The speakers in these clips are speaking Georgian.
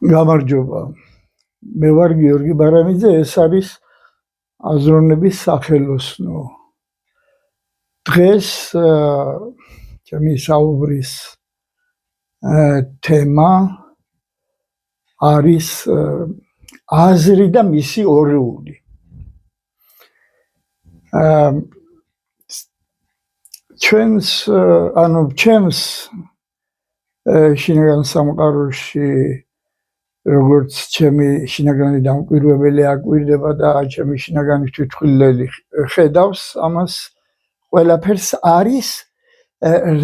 გამარჯობა. მე ვარ გიორგი ბარამიძე, ეს არის აზროვნების სახელოსნო. დღეს ჩემი საუბრის თემა არის აზრი და მისი ორეული. ჩვენს შინაგან სამყაროში როგორც ჩემი შინაგანი დამკვირვებელი აკვირდება და ჩემი შინაგანი თვითმხილველი ხედავს ამას ყველაფერს არის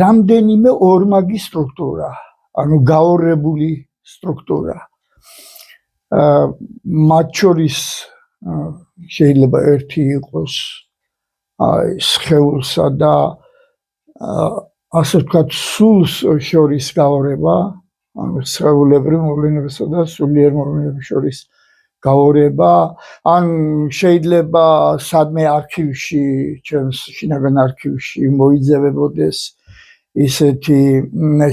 რამდენიმე ორმაგი სტრუქტურა, გაორებული სტრუქტურა. მათ შორის შეიძლება ერთი იყოს სხეულსა და ასე ვთქვათ სულს შორის გაორება, სხეულებრივ მოვლენებსა და სულიერ მოვლენებს შორის გაორება, ან შეიძლება სადმე არქივში, ჩემს შინაგან არქივში მოიძებებოდეს ისეთი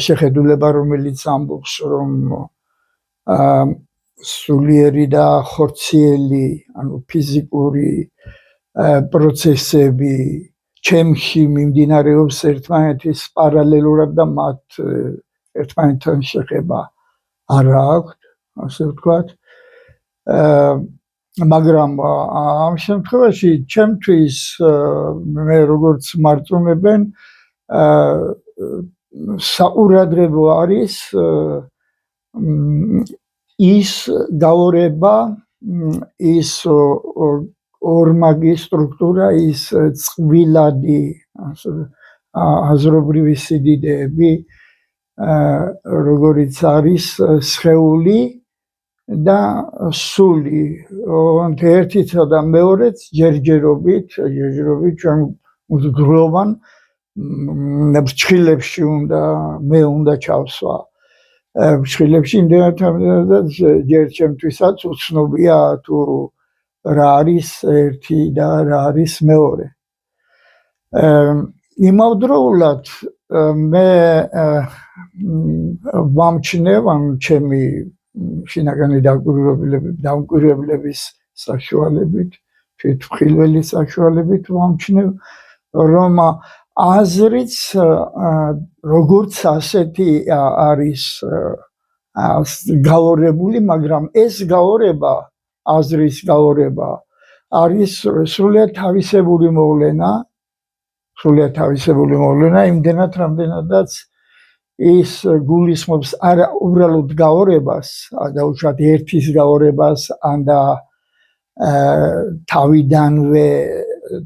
შეხედულება, რომელიც ამბობს, რომ სულიერი და ხორციელი, ფიზიკური პროცესები ჩემში მიმდინარეობს ერთმანეთის პარალელურად და მათ ერთმანეთთან შეხება არ აქვს, ასე ვთქვათ. მაგრამ ამ შემთხვევაში ჩემთვის მე როგორც მარწმუნებენ საყურადღებო არის ის გაორება, ის ორმაგი სტრუქტურა, ის წყვილადი აზრობრივი სიდიდეები, როგორც არის სხეული და სული. ერთიც და მეორეც ჯერჯერობით ჩვენ გროვან ფრჩხილებში უნდა ჩავსვა. ფრჩხილებში იმდენად ჯერ ჩემთვისაც უცნობია თუ რა არის ერთი და რა არის მეორე. იმავდროულად მე ვამჩნევ ჩემი შინაგანი დამკვირვებლების საშუალებით, თვითმხილველის საშუალებით ვამჩნევ, რომ აზრიც როგორც ასეთი არის გაორებული, მაგრამ ეს გაორება, აზრის გაორება არის სრულიად თავისებური მოვლენა, იმდენად რამდენადაც ის გულისხმობს არა უბრალოდ გაორებას, დაუშვათ ერთის გაორებას, ან და თავიდანვე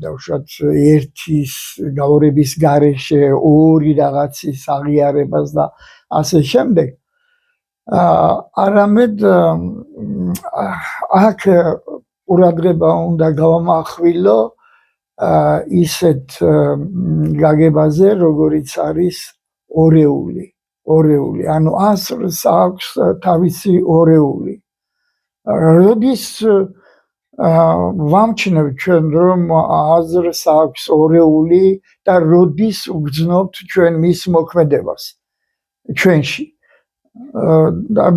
დაუშვათ ერთის გაორების გარეშე ორი რაღაცის აღიარებას და ასე შემდეგ. არამედ აქ ყურადღება უნდა გავამახვილო ისეთ გაგებაზე, როგორიც არის ორეული. აზრს აქვს თავისი ორეული. როდის ვამჩნევ ჩვენ, რომ აზრს აქვს ორეული და როდის ვგრძნობთ ჩვენ მის მოქმედებას ჩვენში.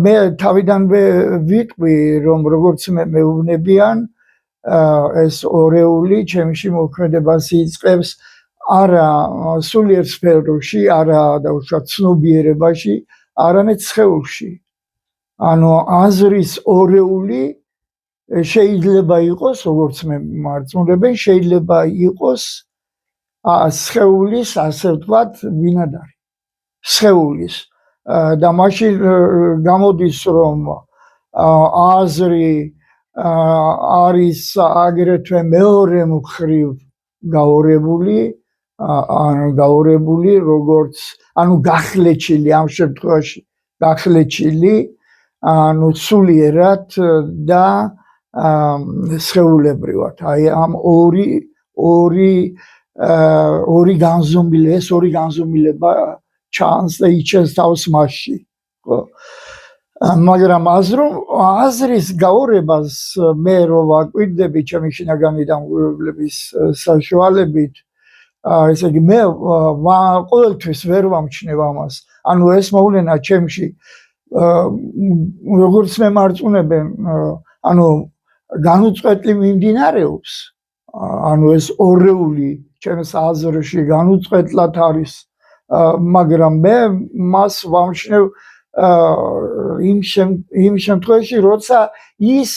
მე თავიდანვე ვიტყვი, რომ როგორც მე მეუბნებიან, ეს ორეული ჩემში მოქმედებას იწყებს არა სულიერ სფეროში, არა დაუშვათ ცნობიერებაში, არამედ სხეულში. აზრის ორეული შეიძლება იყოს, როგორც მე მარწმუნებენ, შეიძლება იყოს სხეულის, ასე ვთქვათ, ბინადარი. სხეულის. და მაშინ გამოდის, რომ აზრი არის აგრეთვე მეორე მხრივ გაორებული, როგორც გახლეჩილი, ამ შემთხვევაში გახლეჩილი, სულიერად და სხეულებრივად. ამ ორი განზომილება ჩანს და იჩენს თავს მასში. მაგრამ აზრის გაორებას მე რო ვაკვირდები ჩემი შინაგანი დამკვირვებლების საშუალებით, ესე იგი მე ყოველთვის ვერ ვამჩნევ ამას. ეს მოვლენა ჩემში როგორც მემარწუნებენ ანუ განუწყვეტლი მიმდინარეობს ანუ ეს ორეული ჩემს აზრში განუწყვეტლად არის მაგრამ მე მას ვამჩნევ იმ შემთხვევაში როცა ის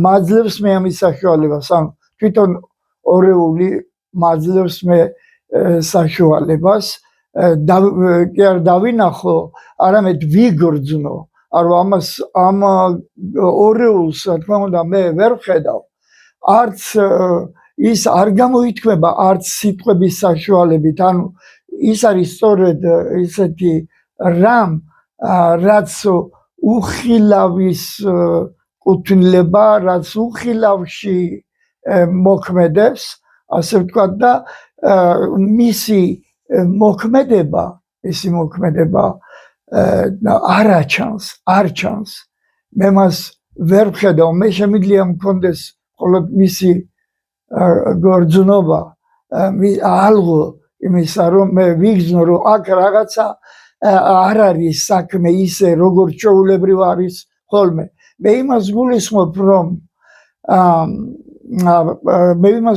მაძლევს მე ამის საშუალებას ანუ თვითონ ორეული მაძლევს მე საშუალებას კი არ დავინახო არამედ ვიგრძნო არ ამას ამ ორეულს რა თქმა უნდა მე ვერ ვხედავ არც ის არ გამოითქმება არც სიტყვების საშუალებით ანუ ის არის სწორედ ისეთი რამ რაც უხილავის კუთვნილება რაც უხილავში მოქმედებს ასე ვთქვათ და მისი მოქმედება არ ჩანს მე მას ვერ ვხედავ მე შემიძლია მქონდეს მხოლოდ მისი გორძნობა ალღო იმისა რომ მე ვიგრძნო რომ აქ რაღაცა არ არის საქმე ისე როგორც ჩვეულებრივ არის ხოლმე მე იმას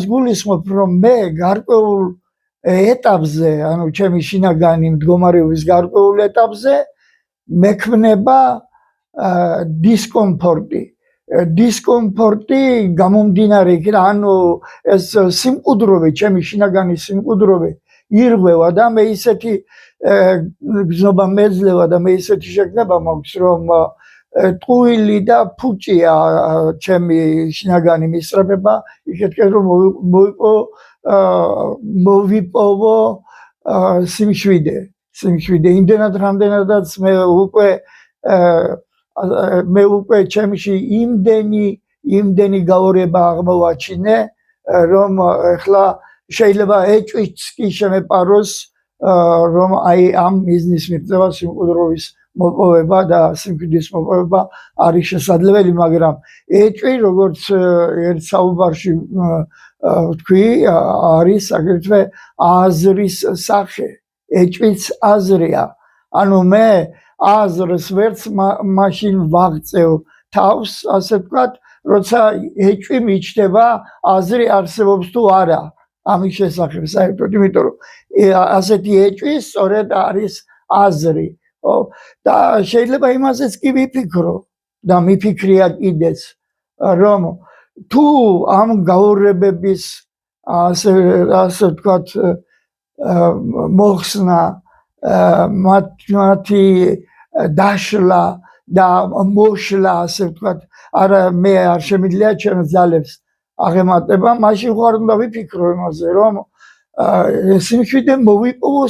გულისხმობ რომ მე გარკვეულ ეტაპზე ანუ ჩემი შინაგანი მდგომარეობის გარკვეულ ეტაპზე მექმნება დისკომფორტი გამომდინარე იქიდან ანუ ეს სიმყუდროვე ჩემი შინაგანი სიმყუდროვე ირღვევა და მე ისეთი გზნობა მეძლევა და მე ისეთი შეგნება მაქვს რომ ტყუილი და ფუჭია ჩემი შინაგანი მისწრაფება იქეთქენ რომ მოვიპოვო სიმშვიდე იმდენად რამდენადაც მე უკვე ჩემში იმდენი გაორება აღმოვაჩინე რომ ეხლა შეიძლება ეჭვიც კი შემეპაროს რომ აი ამ მიზნის მიღწევა სიმყუდროვის მოპოვება და სიმშვიდის მოპოვება არის შესაძლებელი მაგრამ ეჭვი როგორც ერთ საუბარში ვთქვი არის აგრეთვე აზრის სახე ეჭვიც აზრია ანუ მე აზრს ვერც მაშინ ვაღწევ თავს ასე ვთქვათ როცა ეჭვი მიჩნდება აზრი არსებობს თუ არა ამის შესახებ საერთოდ იმიტომ რომ ასეთი ეჭვი სწორედ არის აზრი და შეიძლება იმაზეც კი ვიფიქრო და მიფიქრია კიდეც რომ თუ ამ გაურებების ასე ვთქვათ მოხსნა მათი დაშლა და მოშლა ასე ვთქვათ არა მე არ შემიძლია ჩემს ძალებს აღემატება მაშინ ხარ უნდა ვიფიქრო იმაზე რომ სიმშვიდე მოვიპოვო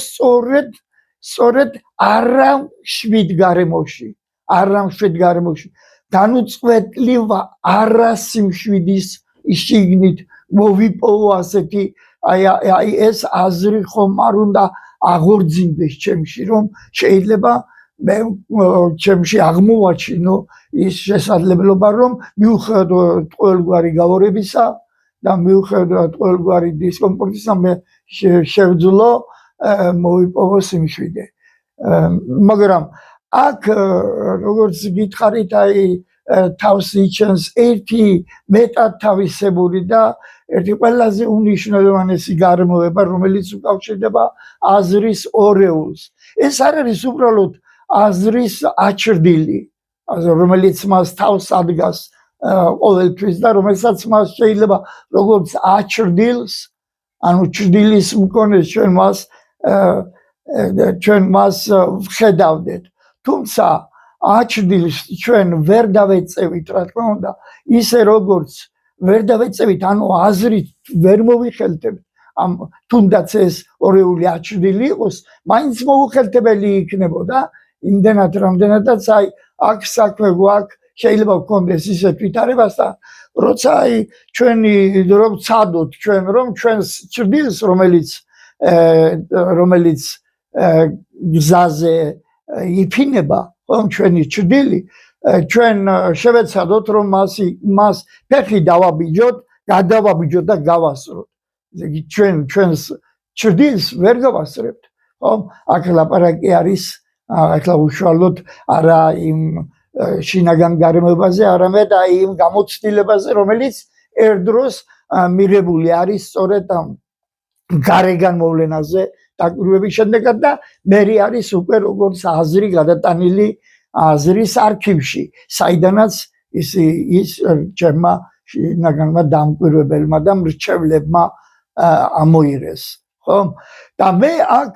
სწორედ არამშვიდ გარემოში განუწყვეტლი არასიმშვიდის შიგნით მოვიპოვო ასეთი აი ეს აზრი ხომ არ უნდა აღორძინდეს ჩემში რომ შეიძლება მე ჩემში აღმოვაჩინო ის შესაძლებლობა რომ მიუხედავად ყოველგვარი გაორებისა და მიუხედავად ყოველგვარი დისკომფორტისა მე შევძლო მოვიპოვო სიმშვიდე მაგრამ აქ როგორც გითხარით აი თავს იჩენს ერთი მეტად თავისებული და ერთი ყველაზე უნიშნელოვანესი გარემოება რომელიც უკავშირდება აზრის ორეულს ეს არ არის უბრალოდ აზრის აჩრდილი რომელიც მას თავს ადგას ყოველთვის და რომელსაც მას შეიძლება როგორც აჩრდილს ანუ ჩრდილის მქონეს ჩვენ მას ვხედავდეთ თუმცა აჩრდილს ჩვენ ვერ დავეწევით რა თქმა უნდა ისე როგორც ვერ დავეწევით ანუ აზრით ვერ მოვიხელთებთ ამ თუნდაც ეს ორეული აჩრდილი იყოს მაინც მოუხელთებელი იქნებოდა იმდენად რამდენადაც აი აქ საქმე გვაქვს შეიძლება გქონდეს ისეთ ვითარებასთან როცა აი ჩვენი რომ ცადოთ ჩვენ რომ ჩვენს ჩრდილს რომელიც გზაზე იფინება რომ ჩვენი ჩრდილი ჩვენ შევეცადოთ რომ მას ფეხი დავაბიჯოთ გადავაბიჯოთ და გავასწროთ ჩვენ ჩვენს ჩრდილს ვერ გავასწრებთ ხომ აქ ლაპარაკი არის ახლა უშუალოდ არა იმ შინაგან გარემოებაზე, არამედ აი იმ გამოცდილებაზე, რომელიც ერთდროს მიღებული არის სწორედ გარეგან მოვლენაზე დაკვირვების შედეგად და მე არის უკვე როგორც აზრი გადატანილი აზრის არქივში, საიდანაც ის ჩემმა შინაგანმა დამკვირვებელმა და მრჩევლებმა ამოიღეს. ხო? და მე აქ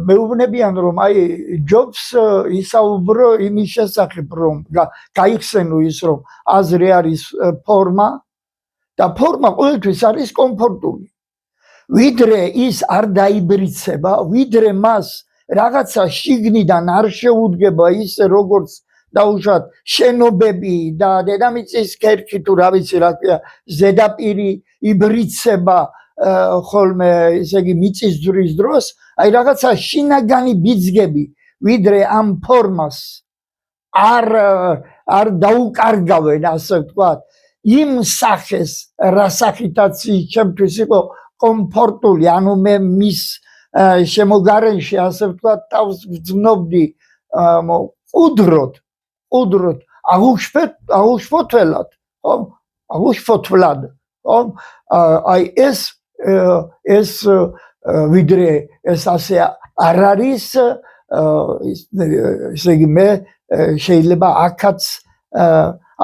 მეუბნებიან რომ აი ჯობს ისაუბრო იმის შესახებ რომ გაიხსენო ის რომ აზრი არის ფორმა და ფორმა ყოველთვის არის კომფორტული. ვიდრე ის არ დაიბრიცება, ვიდრე მას რაღაცა შიგნიდან არ შეუდგება ისე როგორც დაუშვათ შენობები და დედამიწის ქერქი თუ რა ვიცი რა ქვია ზედაპირი იბრიცება ხოლმე ესე იგი მიწისძვრის დროს აი რაღაცა შინაგანი ბიძგები ვიდრე ამ ფორმას არ დაუკარგავენ ასე ვთქვათ იმ სახეს რა სახითაც ჩემთვის იყო კომფორტული ანუ მე მის შემოგარენში ასე ვთქვათ თავს ვძნობდი უდროთ აღუშვოთ აი ეს ვიდრე ეს ასე არ არის ესე იგი მე შეიძლება აქაც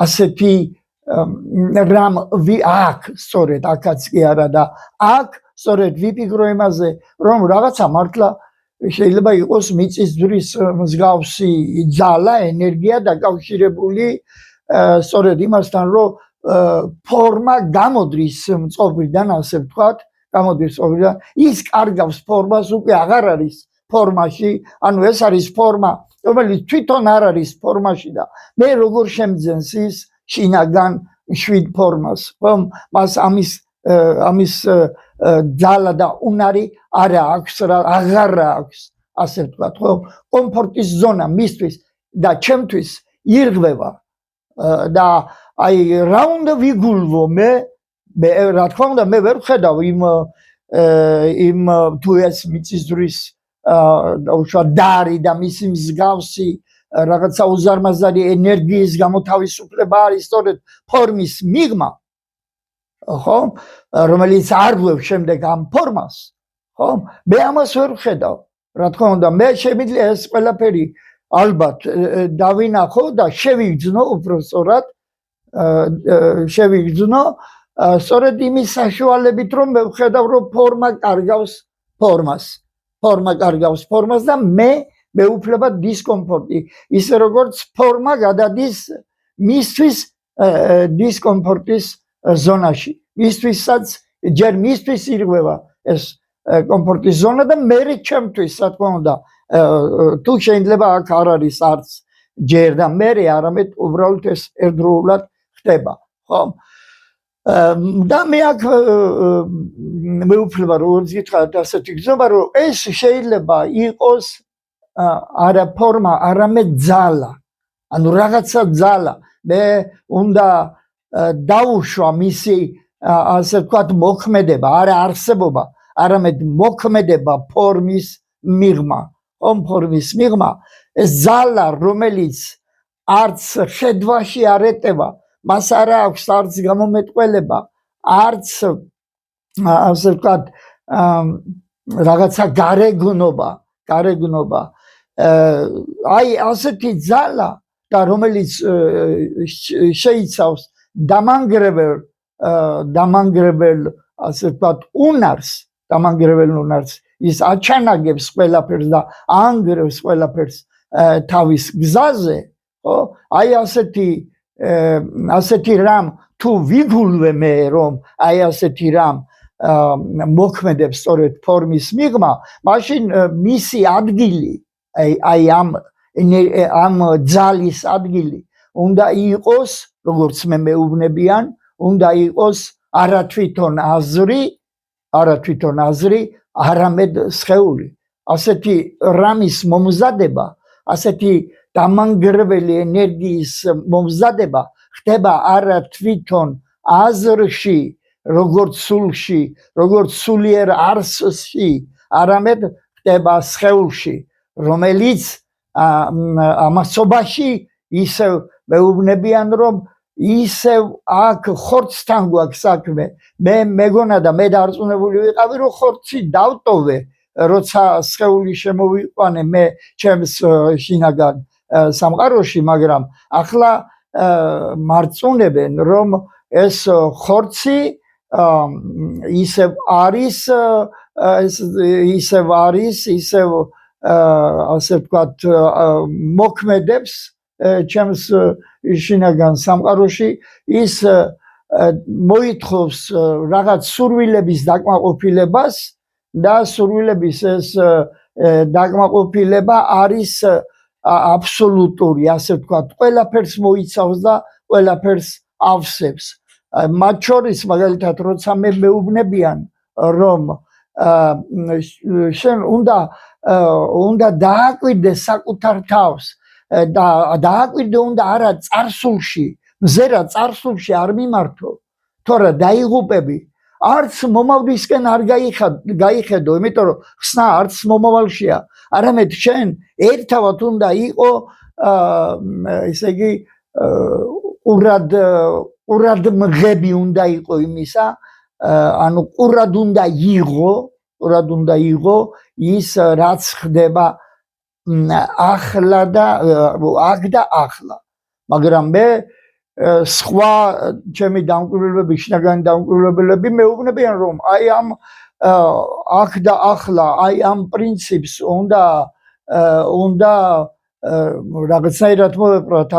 ასეთი რამ აქ სწორედ აქაც კი არა და აქ სწორედ ვიფიქრო იმაზე რომ რაღაცა მართლა შეიძლება იყოს მიწისძვრის მსგავსი ძალა ენერგია დაკავშირებული სწორედ იმასთან რომ ფორმა გამოდრის მწყობრიდან ასე ვთქვათ გამოდის ოღონდ ის კარგავს ფორმას უკვე აღარ არის ფორმაში ანუ ეს არის ფორმა რომელიც თვითონ არ არის ფორმაში და მე როგორ შემძენს ის შინაგან შვიდ ფორმას რომ მას ამის ძალა და უნარი არ აქვს რა აღარ აქვს ასე ვთქვათ ხო კომფორტის ზონა მისთვის და ჩემთვის ირღვევა და აი რა უნდა ვიგულვო მე რა თქმა უნდა მე ვერ ვხედავ იმ თუ ეს მიწისძვრის უშუალოდ დარი და მისი მსგავსი რაღაცა უზარმაზარი ენერგიის გამოთავისუფლება არის სწორედ ფორმის მიღმა ხო რომელიც არღვევს შემდეგ ამ ფორმას ხო მე ამას ვერ ვხედავ რა თქმა უნდა მე შემიძლია ეს ყველაფერი ალბათ დავინახო და შევიგრძნო უბრალოდ შევიგრძნო სწორედ იმის საშუალებით რომ მე ვხედავ რომ ფორმა კარგავს ფორმას და მე მეუფლება დისკომფორტი ისე როგორც ფორმა გადადის მისთვის დისკომფორტის ზონაში მისთვისაც ჯერ მისთვის ირღვევა ეს კომფორტის ზონა და მე ჩემთვის რა თქმა უნდა თუ შეიძლება აქ არ არის არც ჯერ და მე არამედ უბრალოდ ეს ერთდროულად ხდება ხო და მე აქ მეუფლება როგორც გითხარით ასეთი გზნობა რომ ეს შეიძლება იყოს არა ფორმა არამედ ძალა ანუ რაღაცა ძალა მე უნდა დაუშვა მისი ასე ვთქვათ მოქმედება არა არსებობა არამედ მოქმედება ფორმის მიღმა ფორმის მიღმა ეს ძალა რომელიც არც ხედვაში არ ეტევა მას არ აქვს არც გამომეტყველება არც ასე ვთქვათ რაღაცა გარეგნობა აი ასეთი ძალა და რომელიც შეიცავს დამანგრებელ ასე ვთქვათ უნარს ის აჩანაგებს ყველაფერს და ანგრევს ყველაფერს თავის გზაზე ხო აი ასეთი რამ თუ ვიგულვე მე რომ აი ასეთი რამ მოქმედებს სწორედ ფორმის მიღმა მაშინ მისი ადგილი აი ამ ძალის ადგილი უნდა იყოს როგორც მე მეუბნებიან უნდა იყოს არა თვითონ აზრი არამედ სხეული ასეთი რამის მომზადება ასეთი დამანგრეველი ენერგიის მომზადება ხდება არა თვითონ აზრში როგორც სულში როგორც სულიერ არსში არამედ ხდება სხეულში, რომელიც ამასობაში ისევ მეუბნებიან, რომ ისევ აქ ხორცთან გვაქვს საქმე. მე მეგონა და მე დარწმუნებული ვიყავი, რომ ხორცი დავტოვე, როცა სხეული შემოვიყვანე მე ჩემს შინაგან სამყაროში, მაგრამ ახლა მარწმუნებენ, რომ ეს ხორცი ისევ არის, ისევ ასე ვთქვათ, მოქმედებს ჩემს შინაგან სამყაროში, ის მოითხოვს რაღაც სურვილების დაკმაყოფილებას და სურვილების ეს დაკმაყოფილება არის აბსოლუტური, ასე ვთქვათ, ყველაფერს მოიცავს და ყველაფერს ავსებს. მათ შორის მაგალითად, როცა მე მეუბნებიან, რომ შენ უნდა დააკვირდე საკუთარ თავს და დააკვირდე უნდა არა წარსულში, მზერა წარსულში არ მიმართო, თორე დაიღუპები, არც მომავლისკენ არ გაიხედო, იმიტომ რომ ხსნა არც მომავალშია, არამედ შენ ერთავად უნდა იყო, ესე იგი, ყურადმღები უნდა იყო იმისა, ანუ ყურად უნდა იღო ის, რაც ხდება ახლა და აქ და ახლა. მაგრამ მე სხვა ჩემი დამკვირვებლები, შინაგანი დამკვირვებლები მეუბნებიან, რომ აი ამ აქ და ახლა, აი ამ პრინციპს უნდა რაღაცნაირად მოვეპყრათ,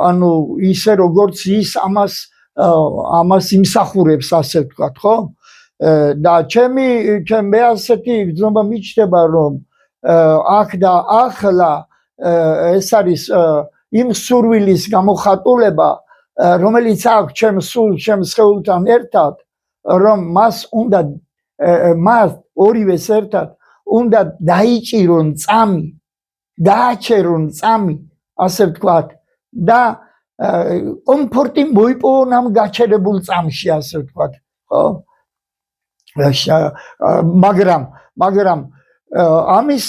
ანუ ისე როგორც ის ამას იმსახურებს, ასე ვთქვათ, ხო? და მე ასეთი გრძნობა მიჩნდება, რომ აქ და ახლა ეს არის იმ სურვილის გამოხატულება, რომელიც აქვს ჩემს სულს, ჩემს სხეულთან ერთად, რომ მას ორივეს ერთად უნდა დააჭერონ წამი, ასე ვთქვათ, და კომფორტი მოიპოვონ ამ გაჩერებულ წამში, ასე ვთქვათ, ხო? მაგრამ ამის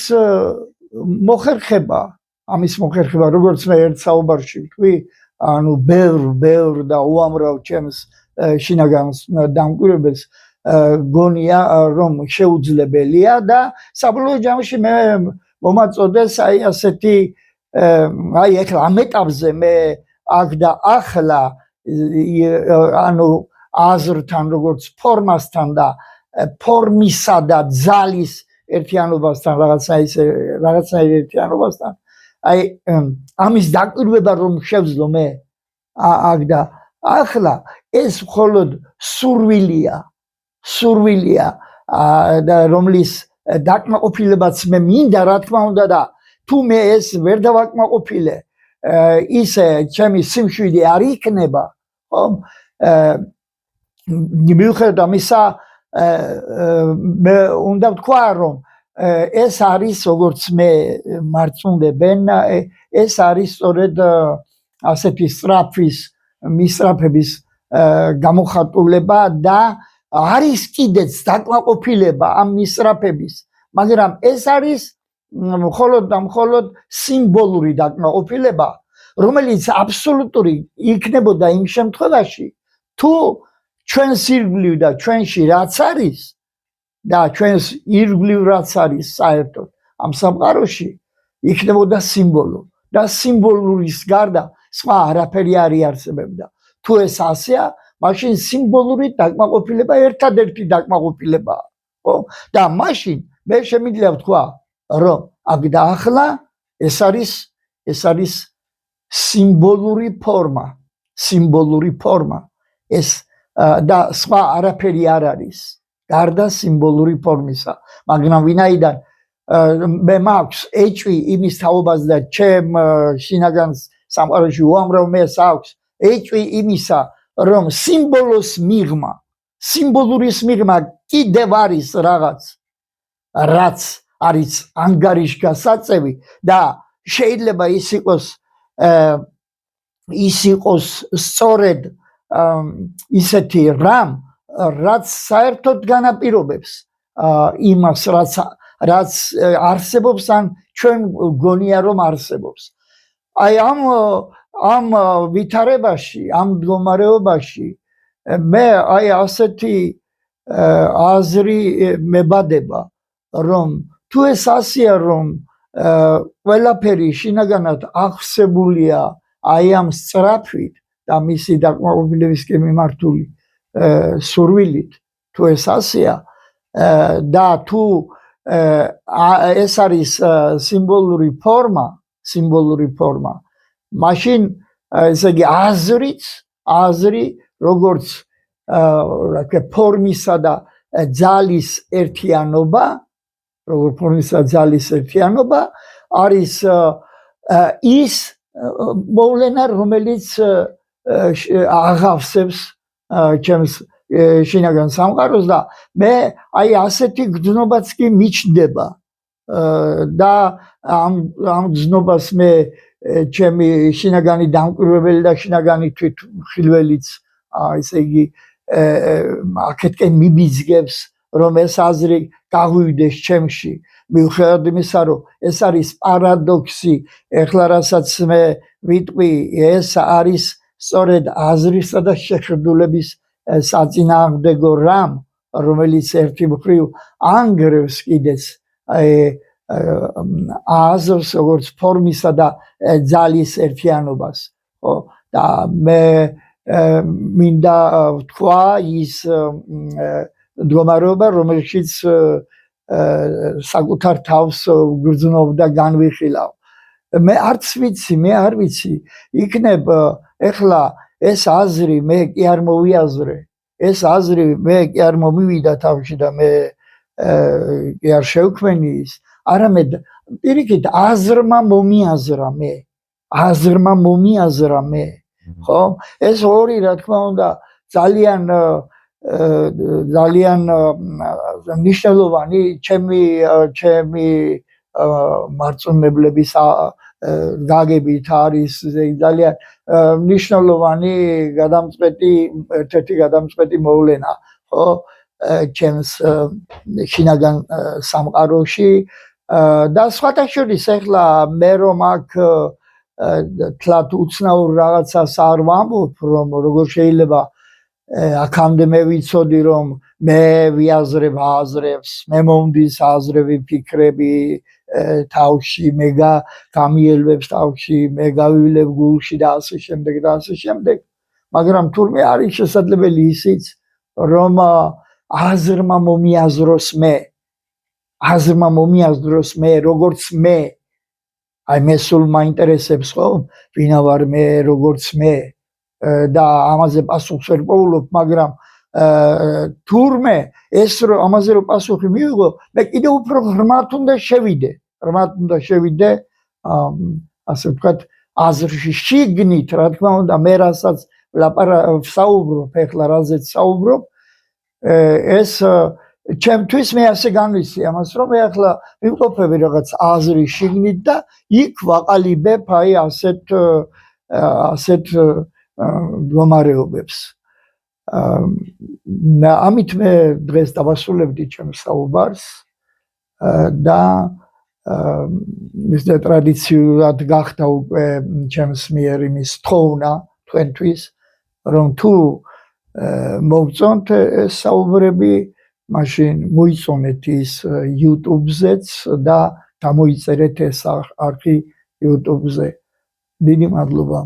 მოხერხება, როგორც მე ერთ საუბარში ვთქვი, ანუ ბევრ და უამრავ ჩემს შინაგან დამკვირვებელს გონია, რომ შეუძლებელია და საბოლოო ჯამში მე მომაწოდეს აი ასეთი, აი ეხლა ამ ეტაპზე მე აქ და ახლა, ანუ აზრთან, როგორც ფორმასთან და ფორმისა და ძალის ერთიანობასთან, რაღაცნაირ ერთიანობასთან, აი ამის დაკვირვება რომ შევძლო მე აქ და ახლა, ეს მხოლოდ სურვილია და რომლის დაკმაყოფილებაც მე მინდა, რა თქმა უნდა, და თუ მე ეს ვერ დავაკმაყოფილე, ისე ჩემი სიმშვიდე არ იქნება, ხო? მიუხედავად ამისა, მე უნდა ვთქვა, რომ ეს არის, როგორც მე მარწმუნებენ, ეს არის სწორედ ასეთი მისწრაფების გამოხატულება და არის კიდეც დაკმაყოფილება ამ მისწრაფების, მაგრამ ეს არის მხოლოდ და მხოლოდ სიმბოლური დაკმაყოფილება, რომელიც აბსოლუტური იქნებოდა იმ შემთხვევაში, თუ ჩვენს ირგვლივ და ჩვენში რაც არის და ჩვენს ირგვლივ რაც არის საერთოდ ამ სამყაროში იქნებოდა სიმბოლო და სიმბოლურის გარდა სხვა არაფერი არ იარსებებდა. თუ ეს ასეა, მაშინ სიმბოლური დაკმაყოფილება ერთადერთი დაკმაყოფილებაა, ხო? და მაშინ მე შემიძლია ვთქვა, რომ აქ და ახლა ეს არის სიმბოლური ფორმა, ეს და სხვა არაფერი არ არის გარდა სიმბოლური ფორმისა. მაგრამ ვინაიდან მე მაქვს ეჭვი იმის თაობას და ჩემ შინაგან სამყაროში უამრავ მეს აქვს ეჭვი იმისა, რომ სიმბოლურის მიღმა კიდევ არის რაღაც, რაც არის ანგარიშგასაწევი და შეიძლება ის იყოს სწორედ ისეთი რამ, რაც საერთოდ განაპირობებს იმას, რაც არსებობს ან ჩვენ გონია რომ არსებობს. აი ამ ვითარებაში, ამ მდგომარეობაში მე აი ასეთი აზრი მებადება რომ თუ ეს ასია რომ ყველაფერი შინაგანად აღსებულია აი ამ სწრაფვით და მისი დაკმაყოფილებისკენ მიმართული სურვილით თუ ეს ასია და თუ ეს არის სიმბოლური ფორმა მაშინ ესე იგი აზრი როგორც ფორმისა და ძალის ერთიანობა არის ის მოვლენა რომელიც აღავსებს ჩემს შინაგან სამყაროს და მე აი ასეთი გრძნობაც კი მიჩნდება და ამ გრძნობას მე ჩემი შინაგანი დამკვირვებელი და შინაგანი თვითმხილველიც ესე იგი აქეთკენ მიბიძგებს რომ ეს აზრი გაღვივდეს ჩემში მიუხედავად იმისა რომ ეს არის პარადოქსი ეხლა რასაც მე ვიტყვი ეს არის სწორედ აზრისა და შეხედულების საწინააღმდეგო რამ რომელიც ერთი მხრივ ანგრევს კიდეც აზრს როგორც ფორმისა და ძალის ერთიანობას ხო და მე მინდა ვთქვა ის მდგომარეობა რომელშიც საკუთარ თავს ვგრძნობ და განვიხილავ მე არ ვიცი იქნებ ეხლა ეს აზრი მე კი არ მოვიაზრე ეს აზრი მე კი არ მომივიდა თავში და მე კი არ შევქმენი ის არამედ პირიქით აზრმა მომიაზრა მე ხო ეს ორი რა თქმა უნდა ძალიან მნიშვნელოვანი ჩემი მარწმუნებლების გაგებით არის ძალიან მნიშვნელოვანი ერთ-ერთი გადამწყვეტი მოვლენა ხო ჩემს შინაგან სამყაროში და სხვათა შორის ეხლა მე რომ აქ თლათ უცნაურ რაღაცას არ ვამბობ რომ როგორ შეიძლება აქამდე მე ვიცოდი რომ მე ვიაზრებ აზრებს მე მომდის აზრები ფიქრები თავში მე გამიელვებს თავში მე გავივლებ გულში და ასე შემდეგ მაგრამ თურმე არის შესაძლებელი ისიც რომ აზრმა მომიაზროს მე როგორც მე აი მე სულ მაინტერესებს ხო ვინა ვარ მე როგორც მე და ამაზე პასუხს ვერ პოულობ მაგრამ თურმე ეს რომ ამაზე რომ პასუხი მივიღო მე კიდევ უფრო ღრმად უნდა შევიდე ასე ვთქვათ აზრში შიგნით რა თქმა უნდა მე რასაც ვსაუბრობ ეხლა რაზეც საუბრობ ეს ჩემთვის მე ასე განვიცდი ამას რომ მე ახლა ვიმყოფები რაღაც აზრის შიგნით და იქ ვაყალიბებ აი ასეთ მდგომარეობებს ამით მე დღეს დავასრულებდი ჩემს საუბარს და ეს ტრადიციულად გახდა უკვე ჩემს მიერ იმის თხოვნა თქვენთვის რომ თუ მოგწონთ ეს საუბრები მაშინ მოიწონეთ ის YouTube-ზეც და გამოიწერეთ ეს არქი YouTube-ზე. დიდი მადლობა.